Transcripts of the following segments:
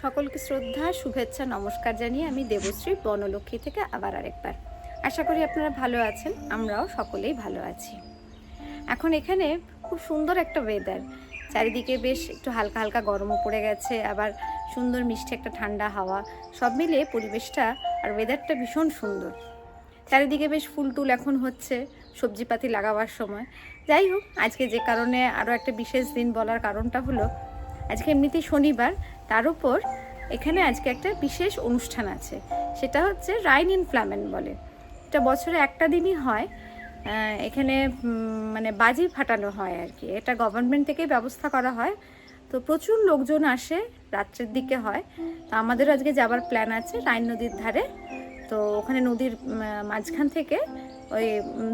সকলকে শ্রদ্ধা, শুভেচ্ছা, নমস্কার জানিয়ে আমি দেবশ্রী বনলক্ষ্মী থেকে আবার আরেকবার। আশা করি আপনারা ভালো আছেন, আমরাও সকলেই ভালো আছি। এখন এখানে খুব সুন্দর একটা ওয়েদার, চারিদিকে বেশ একটু হালকা হালকা গরমও পড়ে গেছে, আবার সুন্দর মিষ্টি একটা ঠান্ডা হাওয়া, সব মিলিয়ে পরিবেশটা আর ওয়েদারটা ভীষণ সুন্দর। চারিদিকে বেশ ফুল টুল এখন হচ্ছে, সবজিপাতি লাগাবার সময়। যাই হোক, আজকে যে কারণে আরও একটা বিশেষ দিন বলার কারণটা হলো আজকে এমনিতেই শনিবার, তার উপর এখানে আজকে একটা বিশেষ অনুষ্ঠান আছে। সেটা হচ্ছে রাইন ইন ফ্লামেন বলে। এটা বছরে একটা দিনই হয়। এখানে মানে বাজি ফাটানো হয় আর কি। এটা গভর্নমেন্ট থেকেই ব্যবস্থা করা হয়। তো প্রচুর লোকজন আসে, রাত্রের দিকে হয়। তো আমাদেরও আজকে যাবার প্ল্যান আছে রাইন নদীর ধারে। তো ওখানে নদীর মাঝখান থেকে ওই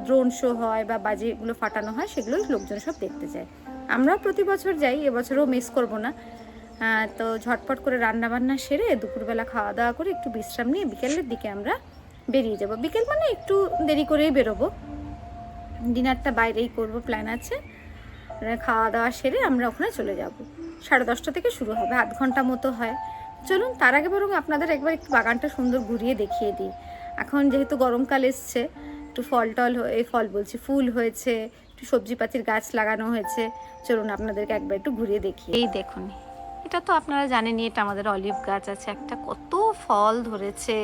ড্রোন শো হয় বা বাজিগুলো ফাটানো হয়, সেগুলোই লোকজন সব দেখতে যায়। আমরাও প্রতি বছর যাই, এবছরও মিস করব না। তো ঝটপট করে রান্নাবান্না সেরে দুপুরবেলা খাওয়া দাওয়া করে একটু বিশ্রাম নিয়ে বিকেলের দিকে আমরা বেরিয়ে যাব। বিকেল মানে একটু দেরি করেই বেরোবো, ডিনারটা বাইরেই করব প্ল্যান আছে। খাওয়া দাওয়া সেরে আমরা ওখানে চলে যাব। 10:30 থেকে শুরু হবে, আধ ঘন্টা মতো হয়। চলুন তার আগে বরং আপনাদের একবার একটু বাগানটা সুন্দর ঘুরিয়ে দেখিয়ে দিই। এখন যেহেতু গরমকাল এসছে, একটু ফল বলছি, ফুল হয়েছে, একটু সবজিপাতির গাছ লাগানো হয়েছে। চলুন আপনাদেরকে একবার একটু ঘুরিয়ে দেখিয়ে। এই দেখুন, এটা তো আপনারা জানেনই, এটা আমাদের অলিভ গাছ আছে একটা। কত ফল ধরেছে,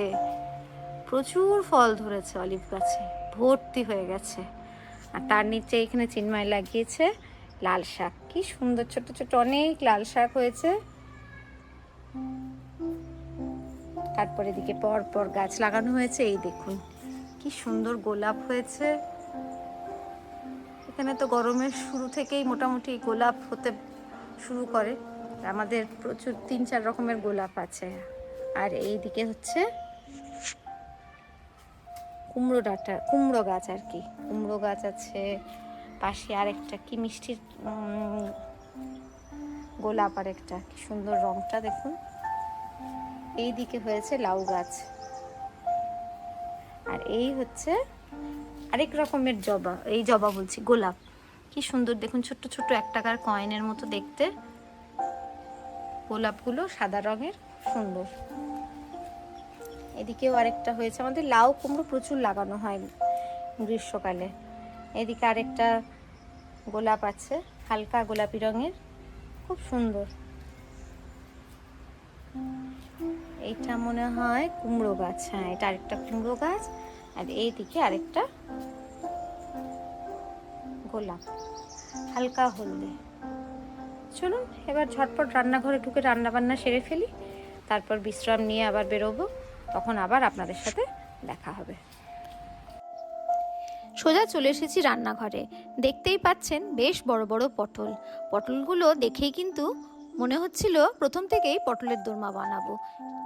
প্রচুর ফল ধরেছে অলিভ গাছে, ভর্তি হয়ে গেছে। আর তার নিচে এখানে চিন্ময় লাগিয়েছে লাল শাক। কি সুন্দর ছোট ছোট অনেক লাল শাক হয়েছে। তারপরে এদিকে পর পর গাছ লাগানো হয়েছে। এই দেখুন কি সুন্দর গোলাপ হয়েছে। এখানে তো গরমের শুরু থেকেই মোটামুটি গোলাপ হতে শুরু করে। আমাদের প্রচুর 3-4 রকমের গোলাপ আছে। আর এই দিকে হচ্ছে কুমড়ো গাছ আর কি। কুমড়ো গাছ আছে, পাশে আরেকটা কি মিষ্টির গোলাপ, আরেকটা কি সুন্দর রংটা দেখুন। এই দিকে হয়েছে লাউ গাছ। আর এই হচ্ছে আরেক রকমের জবা, এই জবা বলছি, গোলাপ। কি সুন্দর দেখুন, ছোট্ট ছোট্ট 1 টাকার কয়েনের মতো দেখতে গোলাপগুলো, সাদা রঙের, সুন্দর। এদিকেও আরেকটা হয়েছে। আমাদের লাউ কুমড়ো প্রচুর লাগানো হয় গ্রীষ্মকালে। এদিকে আরেকটা গোলাপ আছে, হালকা গোলাপি রঙের, খুব সুন্দর। এইটা মনে হয় কুমড়ো গাছ। হ্যাঁ, এটা আরেকটা কুমড়ো গাছ। আর এইদিকে আরেকটা গোলাপ, হালকা হলদে। চলুন এবার ঝটপট রান্নাঘরে ঢুকে রান্নাবান্না সেরে ফেলি, তারপর বিশ্রাম নিয়ে আবার বেরোবো। তখন আবার আপনাদের সাথে দেখা হবে। সোজা চলে এসেছি রান্নাঘরে। দেখতেই পাচ্ছেন বেশ বড় বড় পটল। পটলগুলো দেখেই কিন্তু মনে হচ্ছিল প্রথম থেকেই পটলের দোরমা বানাবো।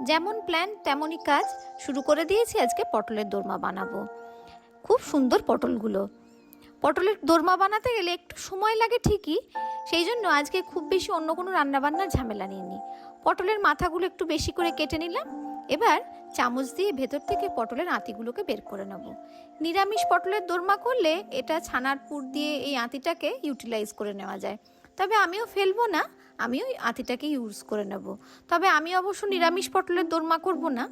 যেমন প্ল্যান তেমনই কাজ শুরু করে দিয়েছি। আজকে পটলের দোরমা বানাবো। খুব সুন্দর পটলগুলো। পটলের দোরমা বানাতে গেলে একটু সময় লাগে ঠিকই, সেই জন্য আজকে খুব বেশি অন্য কোনো রান্নাবান্নার ঝামেলা নিইনি। পটলের মাথাগুলো একটু বেশি করে কেটে নিলাম। এবার চামচ দিয়ে ভেতর থেকে পটলের আঁতিগুলোকে বের করে নেব। নিরামিষ পটলের দোরমা করলে এটা ছানার পুর দিয়ে এই আঁতিটাকে ইউটিলাইজ করে নেওয়া যায়। তবে আমিও ফেলবো না, আমিও আঁতিটাকে ইউজ করে নেব। তবে আমি অবশ্য নিরামিষ পটলের দোরমা করব না,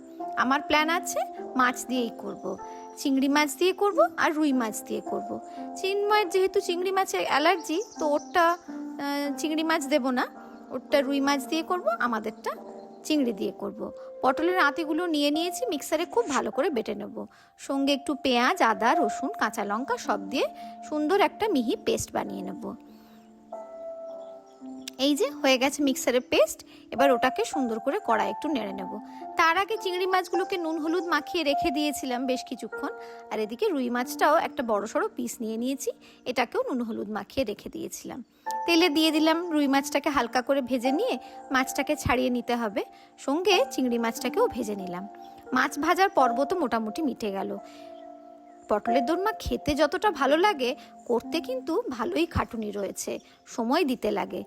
আমার প্ল্যান আছে মাছ দিয়েই করব। চিংড়ি মাছ দিয়ে করব আর রুই মাছ দিয়ে করব। চিন্ময়ের যেহেতু চিংড়ি মাছের অ্যালার্জি, তো ওরটা চিংড়ি মাছ দেব না, ওরটা রুই মাছ দিয়ে করব, আমাদেরটা চিংড়ি দিয়ে করব। পটলের আঁতিগুলো নিয়ে নিয়েছি, মিক্সারে খুব ভালো করে বেটে নেব। সঙ্গে একটু পেঁয়াজ, আদা, রসুন, কাঁচা লঙ্কা সব দিয়ে সুন্দর একটা মিহি পেস্ট বানিয়ে নেব। এই যে হয়ে গেছে মিক্সারের পেস্ট। এবার ওটাকে সুন্দর করে কড়াই একটু নেড়ে নেব। তার আগে চিংড়ি মাছগুলোকে নুন হলুদ মাখিয়ে রেখে দিয়েছিলাম বেশ কিছুক্ষণ। আর এদিকে রুই মাছটাও একটা বড়সড় পিস নিয়ে নিয়েছি, এটাকেও নুন হলুদ মাখিয়ে রেখে দিয়েছিলাম। তেলে দিয়ে দিলাম। রুই মাছটাকে হালকা করে ভেজে নিয়ে মাছটাকে ছাড়িয়ে নিতে হবে। সঙ্গে চিংড়ি মাছটাকেও ভেজে নিলাম। মাছ ভাজার পর্ব তো মোটামুটি মিটে গেল। পটলের দোরমা খেতে যতটা ভালো লাগে, করতে কিন্তু ভালোই খাটুনি রয়েছে, সময় দিতে লাগে।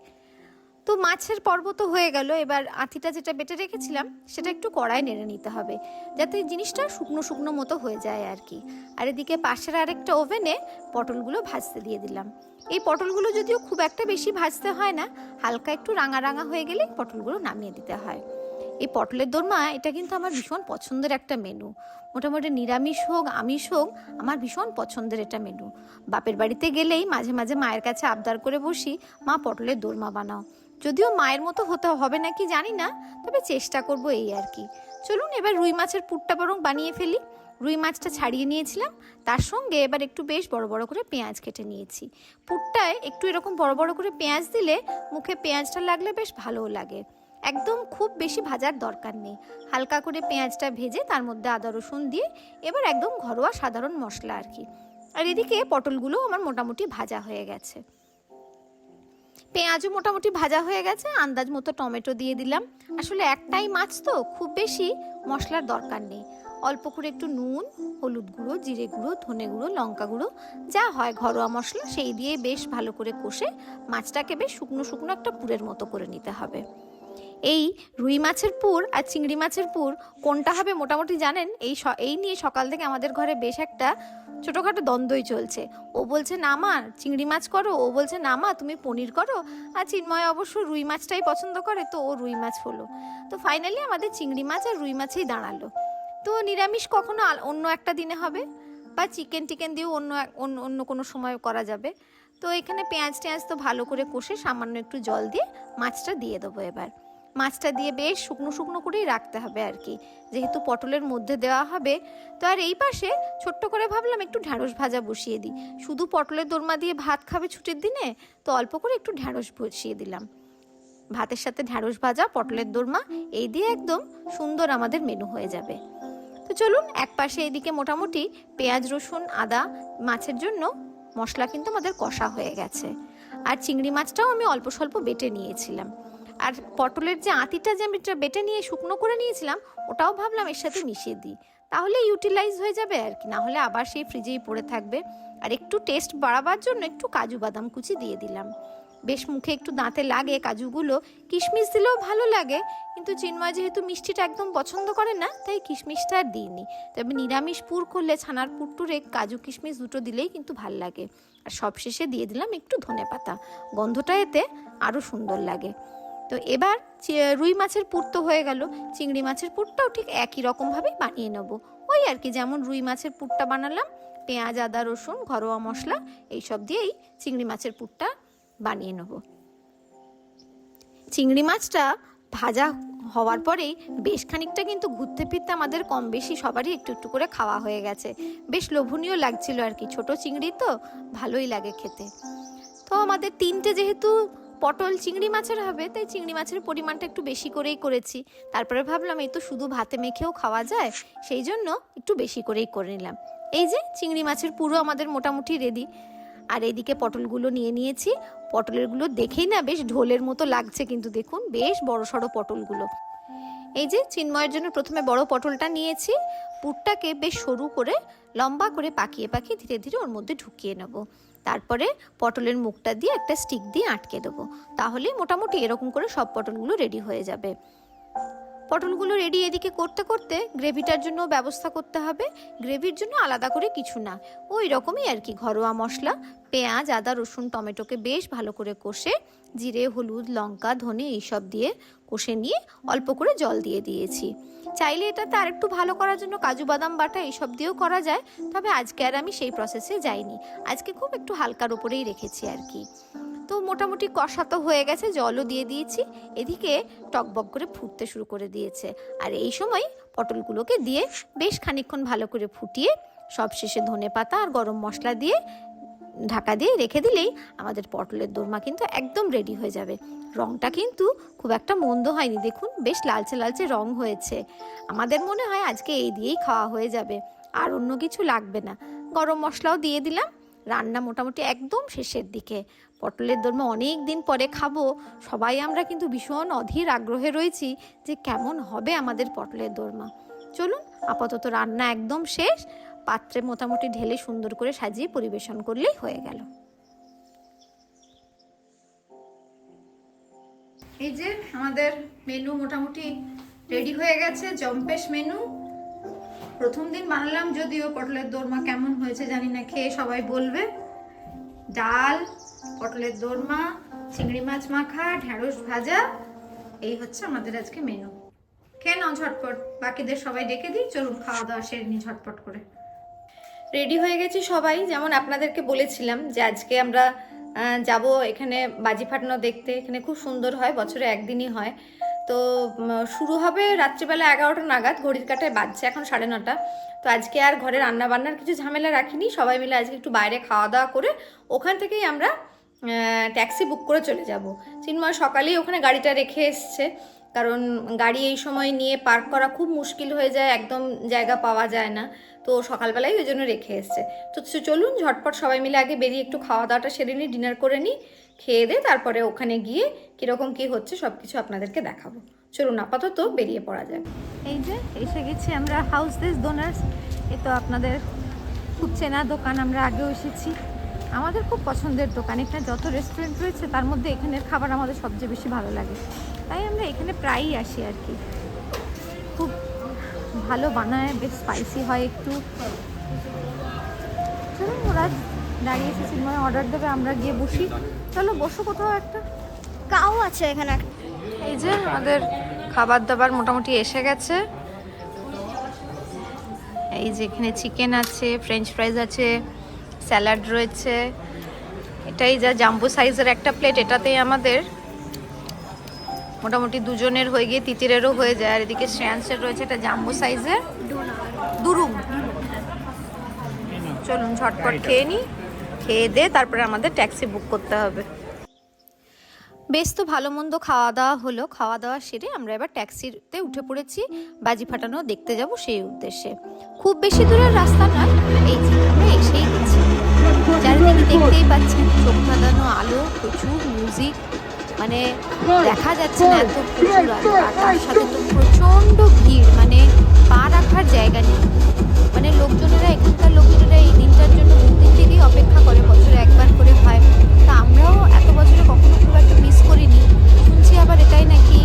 তো মাছের পর্ব তো হয়ে গেল। এবার আঁতিটা যেটা বেটে রেখেছিলাম সেটা একটু কড়ায় নেড়ে নিতে হবে, যাতে জিনিসটা শুকনো শুকনো মতো হয়ে যায় আর কি। আর এদিকে পাশের আরেকটা ওভেনে পটলগুলো ভাজতে দিয়ে দিলাম। এই পটলগুলো যদিও খুব একটা বেশি ভাজতে হয় না, হালকা একটু রাঙা রাঙা হয়ে গেলে পটলগুলো নামিয়ে দিতে হয়। এই পটলের দোরমা এটা কিন্তু আমার ভীষণ পছন্দের একটা মেনু। মোটামুটি নিরামিষ হোক আমিষ হোক আমার ভীষণ পছন্দের এটা মেনু। বাপের বাড়িতে গেলেই মাঝে মাঝে মায়ের কাছে আবদার করে বসি, মা পটলের দোরমা বানাও। যদিও মায়ের মতো হতে হবে নাকি জানি না, তবে চেষ্টা করব এই আর কি। চলুন এবার রুই মাছের পুরটা বরং বানিয়ে ফেলি। রুই মাছটা ছাড়িয়ে নিয়েছিলাম, তার সঙ্গে এবার একটু বেশ বড় বড় করে পেঁয়াজ কেটে নিয়েছি। পুরটায় একটু এরকম বড় বড় করে পেঁয়াজ দিলে মুখে পেঁয়াজটা লাগলে বেশ ভালোও লাগে। একদম খুব বেশি ভাজার দরকার নেই, হালকা করে পেঁয়াজটা ভেজে তার মধ্যে আদা রসুন দিয়ে এবার একদম ঘরোয়া সাধারণ মশলা আর কি। আর এদিকে পটলগুলো আমার মোটামুটি ভাজা হয়ে গেছে, পেঁয়াজও মোটামুটি ভাজা হয়ে গেছে। আন্দাজ মতো টমেটো দিয়ে দিলাম। আসলে একটাই মাছ তো খুব বেশি মশলার দরকার নেই, অল্প করে একটু নুন, হলুদ গুঁড়ো, জিরে গুঁড়ো, ধনে গুঁড়ো, লঙ্কা গুঁড়ো যা হয় ঘরোয়া মশলা সেই দিয়ে বেশ ভালো করে কষে মাছটাকে বেশ শুকনো শুকনো একটা পুরের মতো করে নিতে হবে। এই রুই মাছের পুর আর চিংড়ি মাছের পুর কোনটা হবে মোটামুটি জানেন, এই নিয়ে সকাল থেকে আমাদের ঘরে বেশ একটা ছোটোখাটো দ্বন্দ্বই চলছে। ও বলছে না মা চিংড়ি মাছ করো, ও বলছে না মা তুমি পনির করো, আর চিন্ময় অবশ্য রুই মাছটাই পছন্দ করে, তো ও রুই মাছ হলো। তো ফাইনালি আমাদের চিংড়ি মাছ আর রুই মাছেই দাঁড়ালো। তো নিরামিষ কখনো অন্য একটা দিনে হবে, বা চিকেন দিয়েও অন্য কোনো সময় করা যাবে। তো এখানে পেঁয়াজ তো ভালো করে কষে সামান্য একটু জল দিয়ে মাছটা দিয়ে দেবো। এবার মাছটা দিয়ে বেশ শুকনো শুকনো করেই রাখতে হবে আর কি, যেহেতু পটলের মধ্যে দেওয়া হবে। তো আর এই পাশে ছোট্ট করে ভাবলাম একটু ঢ্যাঁড়স ভাজা বসিয়ে দিই। শুধু পটলের দোরমা দিয়ে ভাত খাবে ছুটির দিনে, তো অল্প করে একটু ঢ্যাঁড়স বসিয়ে দিলাম। ভাতের সাথে ঢ্যাঁড়স ভাজা, পটলের দোরমা এই দিয়ে একদম সুন্দর আমাদের মেনু হয়ে যাবে। তো চলুন এক পাশে এদিকে মোটামুটি পেঁয়াজ রসুন আদা মাছের জন্য মশলা কিন্তু আমাদের কষা হয়ে গেছে। আর চিংড়ি মাছটাও আমি অল্প স্বল্প বেটে নিয়েছিলাম। আর পটলের যে আঁতিটা যে আমি বেটে নিয়ে শুকনো করে নিয়েছিলাম ওটাও ভাবলাম এর সাথে মিশিয়ে দিই, তাহলে ইউটিলাইজ হয়ে যাবে আর কি, না হলে আবার সেই ফ্রিজেই পড়ে থাকবে। আর একটু টেস্ট বাড়াবার জন্য একটু কাজু বাদাম কুচি দিয়ে দিলাম। বেশ মুখে একটু দাঁতে লাগে কাজুগুলো, কিশমিশ দিলেও ভালো লাগে, কিন্তু চিন্ময় যেহেতু মিষ্টিটা একদম পছন্দ করে না তাই কিশমিশটা আর দিইনি। তবে নিরামিষ পুর করলে ছানার পুর টুরে কাজু কিশমিশ দুটো দিলেই কিন্তু ভাল লাগে। আর সবশেষে দিয়ে দিলাম একটু ধনেপাতা, গন্ধটা এতে আরও সুন্দর লাগে। তো এবার রুই মাছের পুর তো হয়ে গেল, চিংড়ি মাছের পুরটাও ঠিক একই রকমভাবেই বানিয়ে নেব। ওই আর কি, যেমন রুই মাছের পুরটা বানালাম, পেঁয়াজ আদা রসুন ঘরোয়া মশলা এইসব দিয়েই চিংড়ি মাছের পুরটা বানিয়ে নেব। চিংড়ি মাছটা ভাজা হওয়ার পরেই বেশ খানিকটা কিন্তু ঘুরতে ফিরতে আমাদের কম বেশি সবারই একটু একটু করে খাওয়া হয়ে গেছে। বেশ লোভনীয় লাগছিল আর কি, ছোট চিংড়ি তো ভালোই লাগে খেতে। তো আমাদের তিনটে যেহেতু পটল চিংড়ি মাছের হবে, তাই চিংড়ি মাছের পরিমাণটা একটু বেশি করেই করেছি। তারপরে ভাবলাম এই তো শুধু ভাতে মেখেও খাওয়া যায়, সেই জন্য একটু বেশি করেই করে নিলাম। এই যে চিংড়ি মাছের পুরো আমাদের মোটামুটি রেডি। আর এইদিকে পটলগুলো নিয়ে নিয়েছি। পটলেরগুলো দেখেই না বেশ ঢোলের মতো লাগছে, কিন্তু দেখুন বেশ বড় সড়ো পটলগুলো। এই যে চিন্ময়ের জন্য প্রথমে বড় পটলটা নিয়েছি, পুরটাকে বেশ সরু করে লম্বা করে পাকিয়ে পাকিয়ে ধীরে ধীরে ওর মধ্যে ঢুকিয়ে নেব। তারপরে পটলের মুখটা দিয়ে একটা স্টিক দিয়ে আটকে দেবো, তাহলে মোটামুটি এরকম করে সব পটলগুলো রেডি হয়ে যাবে। পটলগুলো রেডি এদিকে করতে করতে গ্রেভিটার জন্য ব্যবস্থা করতে হবে। গ্রেভির জন্য আলাদা করে কিছু না, ওই রকমই আর কি, ঘরোয়া মশলা পেঁয়াজ আদা রসুন টমেটোকে বেশ ভালো করে কষে জিরে হলুদ লঙ্কা ধনে এইসব দিয়ে কষে নিয়ে অল্প করে জল দিয়ে দিয়েছি। চাইলে এটাতে আরেকটু ভালো করার জন্য কাজু বাদাম বাটা এইসব দিয়েও করা যায়, তবে আজকে আর আমি সেই প্রসেসে যাইনি, আজকে খুব একটু হালকার উপরেই রেখেছি আর কি। তো মোটামুটি কষা তো হয়ে গেছে, জলও দিয়ে দিয়েছি, এদিকে টকবক করে ফুটতে শুরু করে দিয়েছে। আর এই সময় পটলগুলোকে দিয়ে বেশ খানিকক্ষণ ভালো করে ফুটিয়ে সবশেষে ধনেপাতা আর গরম মশলা দিয়ে ঢাকা দিয়ে রেখে দিলেই আমাদের পটলের দোরমা কিন্তু একদম রেডি হয়ে যাবে। রঙটা কিন্তু খুব একটা মন্দ হয়নি, দেখুন বেশ লালচে লালচে রং হয়েছে। আমাদের মনে হয় আজকে এই দিয়েই খাওয়া হয়ে যাবে, আর অন্য কিছু লাগবে না। গরম মশলাও দিয়ে দিলাম। রান্না মোটামুটি একদম শেষের দিকে। পটলের দোরমা অনেক দিন পরে খাবো, সবাই আমরা কিন্তু ভীষণ অধীর আগ্রহে রয়েছি যে কেমন হবে আমাদের পটলের দোরমা। চলুন আপাতত রান্না একদম শেষ, পাত্রে মোটামুটি ঢেলে সুন্দর করে সাজিয়ে পরিবেশন করলেই হয়ে গেল। এই যে আমাদের মেনু মোটামুটি রেডি হয়ে গেছে, জম্পেশ মেনু। প্রথম দিন বানালাম যদিও, পটলের দোরমা কেমন হয়েছে জানি না, খেয়ে সবাই বলবে। ডাল, পটলের দোরমা, চিংড়ি মাছ মাখা, ঢ্যাঁড়স ভাজা, এই হচ্ছে আমাদের আজকে মেনু। খেয়ে নাও ঝটপট, বাকিদের সবাই ডেকে দিই, চলুন খাওয়া দাওয়া সেরে নিই ঝটপট করে। রেডি হয়ে গেছি সবাই, যেমন আপনাদেরকে বলেছিলাম যে আজকে আমরা যাব এখানে বাজি ফাটানো দেখতে। এখানে খুব সুন্দর হয়, বছরে একদিনই হয়। তো শুরু হবে রাত্রিবেলা 11টা নাগাদ, ঘড়ির কাঁটায় বাজছে এখন 9:30। তো আজকে আর ঘরে রান্না বান্নার কিছু ঝামেলা রাখিনি, সবাই মিলে আজকে একটু বাইরে খাওয়া দাওয়া করে ওখান থেকেই আমরা ট্যাক্সি বুক করে চলে যাব। চিন্ময় সকালেই ওখানে গাড়িটা রেখে এসছে, কারণ গাড়ি এই সময় নিয়ে পার্ক করা খুব মুশকিল হয়ে যায়, একদম জায়গা পাওয়া যায় না। তো সকালবেলায় ওই জন্য রেখে এসছে। তো চলুন ঝটপট সবাই মিলে আগে বেরিয়ে একটু খাওয়া দাওয়াটা সেরে নিই, ডিনার করে নিই, খেয়ে দিয়ে তারপরে ওখানে গিয়ে কীরকম কী হচ্ছে সব কিছু আপনাদেরকে দেখাবো। চলুন আপাতত বেরিয়ে পড়া যায়। এই যে এসে গেছি আমরা হাউস দিস ডোনার্স। এ তো আপনাদের খুব চেনা দোকান, আমরা আগেও এসেছি, আমাদের খুব পছন্দের দোকান। এখানে যত রেস্টুরেন্ট রয়েছে তার মধ্যে এখানের খাবার আমাদের সবচেয়ে বেশি ভালো লাগে, তাই আমরা এখানে প্রায়ই আসি আর কি। খুব ভালো বানায়, বেশ স্পাইসি হয় একটু। চলুন ওরা দাঁড়িয়ে এসেছি, মানে অর্ডার দেবে, আমরা গিয়ে বসি। চলো বসো কোথাও একটা, কাউ আছে এখানে। এই যে আমাদের খাবার দাবার মোটামুটি এসে গেছে। এই যে এখানে চিকেন আছে, ফ্রেঞ্চ ফ্রাইজ আছে, স্যালাড রয়েছে। এটাই যা জাম্বো সাইজের একটা প্লেট, এটাতেই আমাদের মোটামুটি দুজনের হয়ে গিয়ে তিতিরেরও হয়ে যায়। আর এদিকে শ্রেয়াংসের রয়েছে এটা জাম্বো সাইজের দুরুম। চলুন ঝটপট খেয়ে নিই, খেয়ে দিয়ে তারপরে আমাদের ট্যাক্সি বুক করতে হবে। বেশ, তো ভালো মন্দ খাওয়া দাওয়া হলো, খাওয়া দাওয়া সেরে আমরা এবার ট্যাক্সিতে উঠে পড়েছি, বাজি ফাটানো দেখতে যাব সেই উদ্দেশ্যে। খুব বেশি দূরের রাস্তা নয়, এই যে আমরা এসেই গেছি। চারিদিকে দেখতেই পাচ্ছেন চোখ ধাঁধানো আলো, প্রচুর মিউজিক, মানে দেখা যাচ্ছে না এত প্রচুর আলো। আর তার সাথে তো প্রচণ্ড ভিড়, মানে পা রাখার জায়গা নেই। মানে লোকজনেরা, এখানকার লোকজনেরা এই দিনটার জন্য বহুদিন থেকেই অপেক্ষা করে, বছরে একবার করে হয়। তা আমরাও এত বছরে কখনো খুব একটা মিস করিনি। শুনছি আবার এটাই নাকি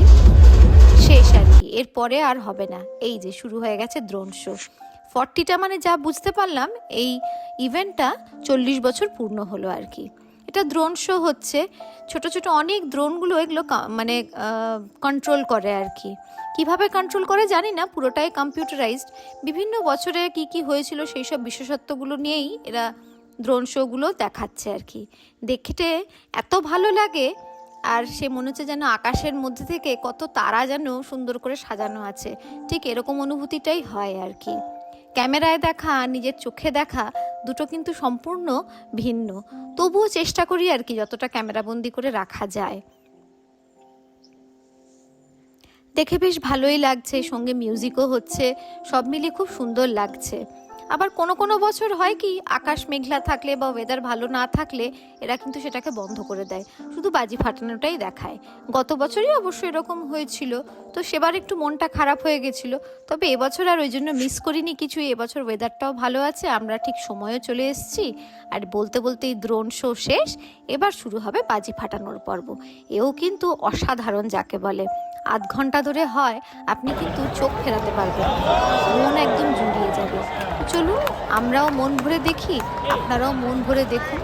শেষ আর কি, এরপরে আর হবে না। এই যে শুরু হয়ে গেছে দ্রোণ শো। 40টা মানে যা বুঝতে পারলাম এই ইভেন্টটা 40 বছর পূর্ণ হলো আর কি। এটা দ্রোণ শো হচ্ছে, ছোট ছোট অনেক দ্রোণগুলো এগুলো মানে কন্ট্রোল করে আর কি। কিভাবে কন্ট্রোল করে জানি না, পুরোটাই কম্পিউটারাইজড। বিভিন্ন বছরে কি কি হয়েছিল সেই সব বিশেষত্বগুলো নিয়েই এরা দ্রোণ শোগুলো দেখাচ্ছে আর কি। দেখতে এত ভালো লাগে, আর সে মনে হচ্ছে যেন আকাশের মধ্যে থেকে কত তারা যেন সুন্দর করে সাজানো আছে, ঠিক এরকম অনুভূতিটাই হয় আর কি। ক্যামেরায় দেখা নিজের চোখে দেখা দুটো কিন্তু সম্পূর্ণ ভিন্ন, তবুও চেষ্টা করি আর কি যতটা ক্যামেরাবন্দি করে রাখা যায়। দেখে বেশ ভালোই লাগছে, সঙ্গে মিউজিকও হচ্ছে, সব মিলিয়ে খুব সুন্দর লাগছে। আবার কোনো কোনো বছর হয় কি, আকাশ মেঘলা থাকলে বা ওয়েদার ভালো না থাকলে এরা কিন্তু সেটাকে বন্ধ করে দেয়, শুধু বাজি ফাটানোটাই দেখায়। গত বছরই অবশ্য এরকম হয়েছিল, তো সেবার একটু মনটা খারাপ হয়ে গেছিল। তবে এবছর আর ওই জন্য মিস করিনি কিছুই, এবছর ওয়েদারটাও ভালো আছে, আমরা ঠিক সময়ও চলে এসেছি। আর বলতে বলতেই দ্রোণ শো শেষ, এবার শুরু হবে বাজি ফাটানোর পর্ব। এও কিন্তু অসাধারণ যাকে বলে, আধ ঘন্টা ধরে হয়, আপনি কিন্তু চোখ ফেরাতে পারবেন, মন একদম জুড়িয়ে যাবে। চলুন আমরাও মন ভরে দেখি, আপনারাও মন ভরে দেখুন।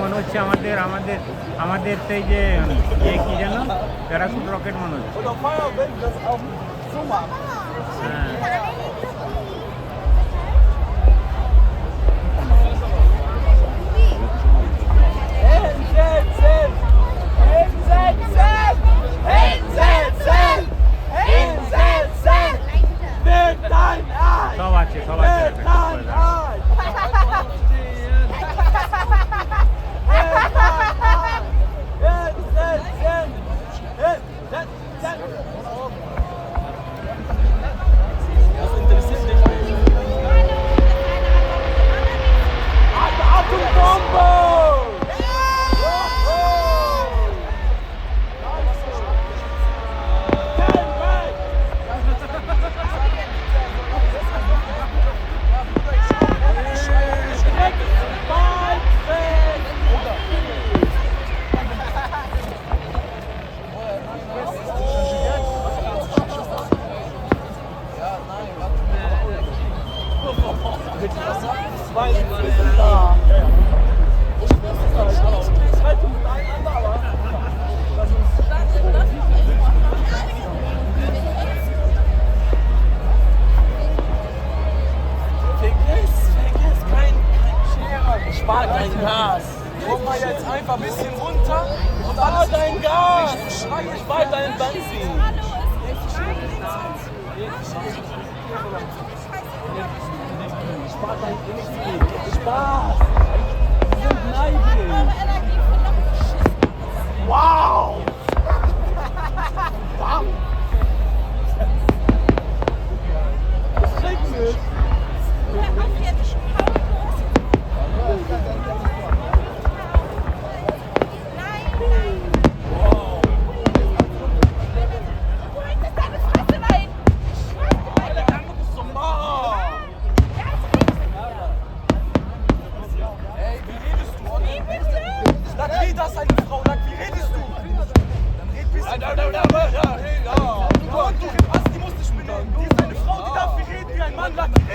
মনে হচ্ছে আমাদের সেই যে কি যেন প্যারাশুট রকেট মনে হচ্ছে। সব আছে সব আছে Spar dein Gas. Komm mal jetzt einfach ein bisschen runter und alles dein Gas. Spar dein Benzin. Spar dein Benzin. Spaß. Wir sind neidisch. Wow. Wow. Das regnet. Das ist eine Frau, wie redest du? Dann red ein bisschen. Du, die muss dich benehmen. Die ist eine Frau, die darf wie reden wie ein Mann, die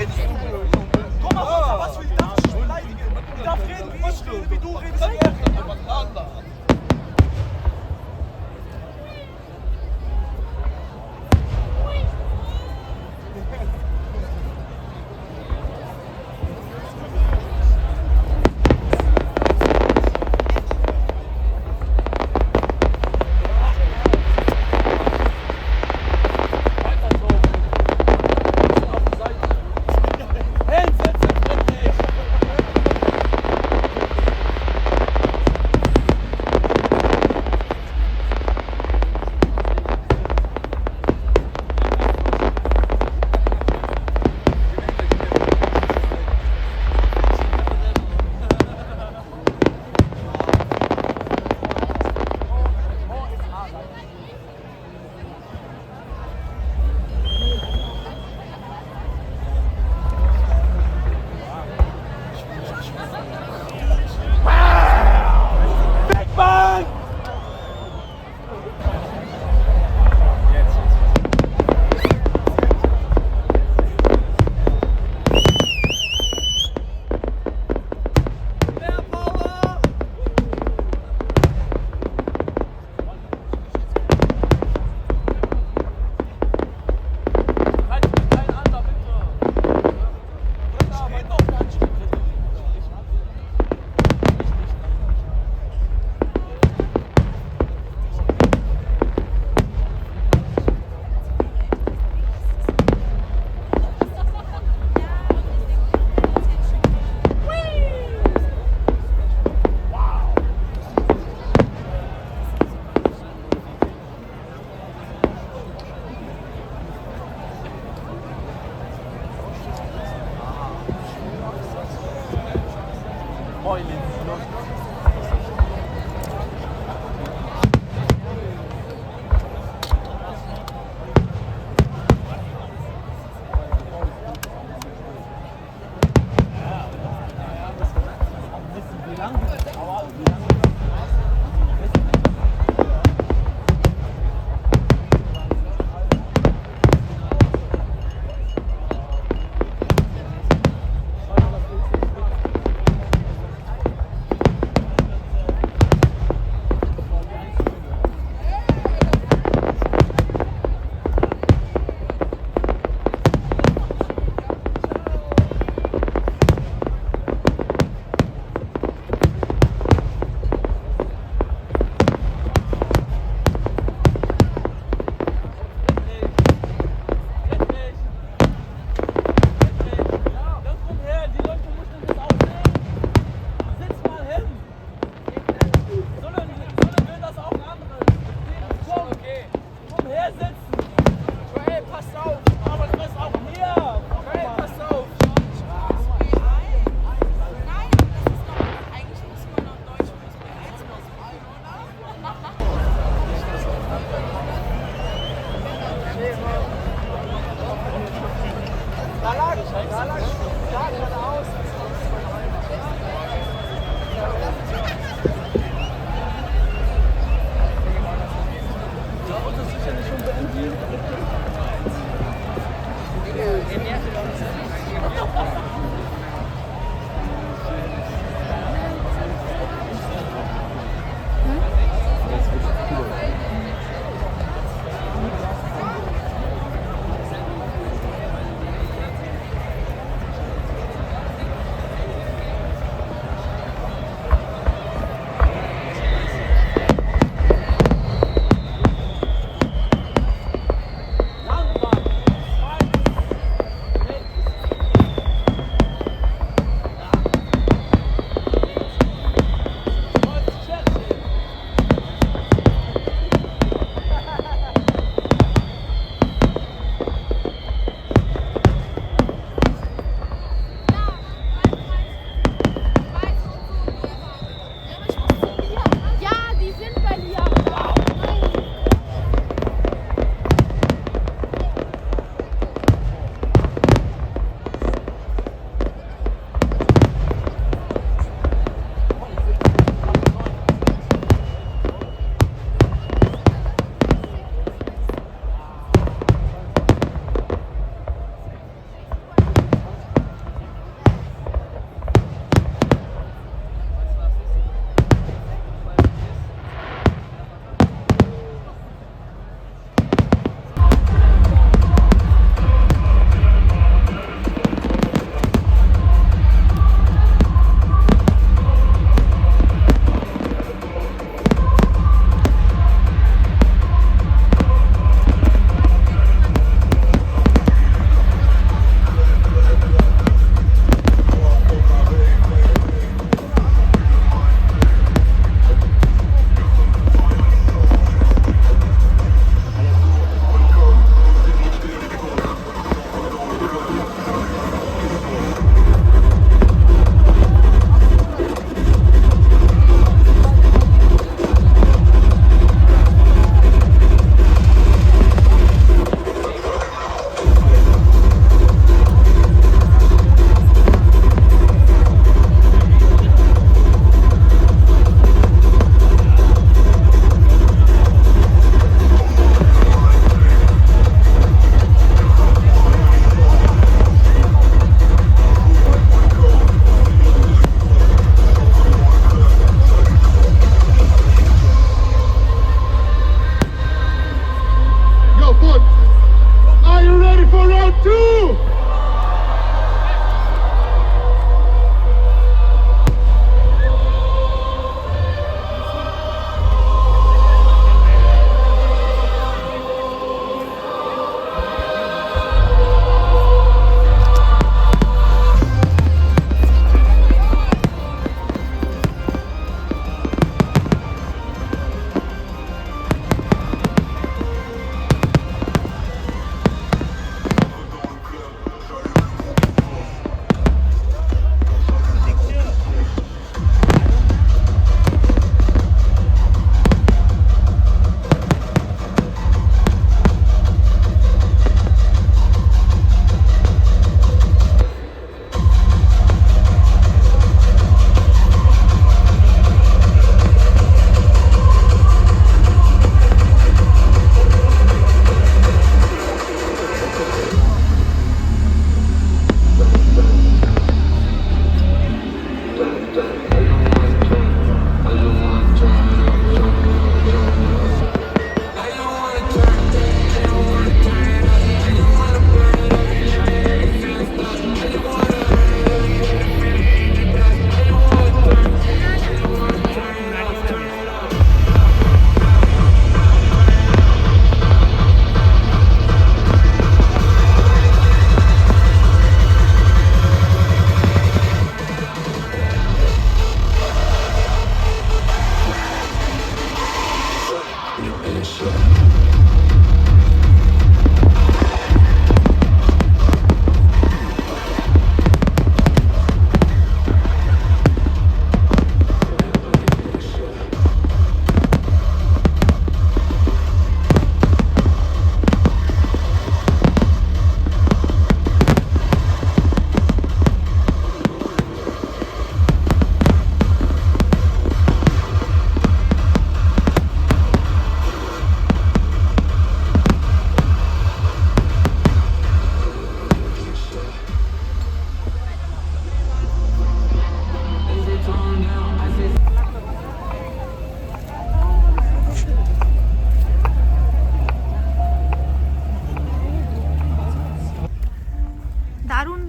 দারুণ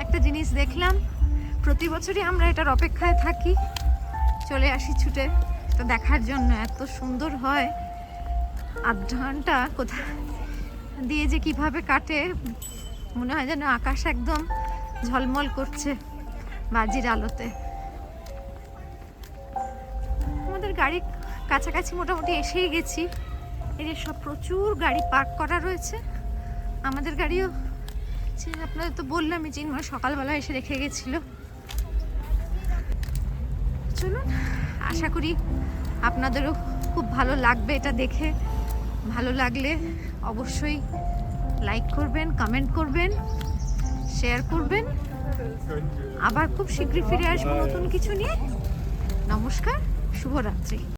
একটা জিনিস দেখলাম। প্রতি বছরই আমরা এটার অপেক্ষায় থাকি, চলে আসি ছুটে এটা দেখার জন্য। এত সুন্দর হয়, আধ ঘন্টা কোথা দিয়ে যে কিভাবে কাটে, মনে হয় যেন আকাশ একদম ঝলমল করছে বাজির আলোতে। আমাদের গাড়ি কাছাকাছি মোটামুটি এসেই গেছি। এই যে সব প্রচুর গাড়ি পার্ক করা রয়েছে। আমাদের গাড়িও আপনাদের তো বললামই, চিন্ময় সকালবেলা এসে রেখে গেছিল। চলুন, আশা করি আপনাদেরও খুব ভালো লাগবে এটা দেখে। ভালো লাগলে অবশ্যই লাইক করবেন, কমেন্ট করবেন, শেয়ার করবেন। আবার খুব শীঘ্রই ফিরে আসবো নতুন কিছু নিয়ে। নমস্কার, শুভরাত্রি।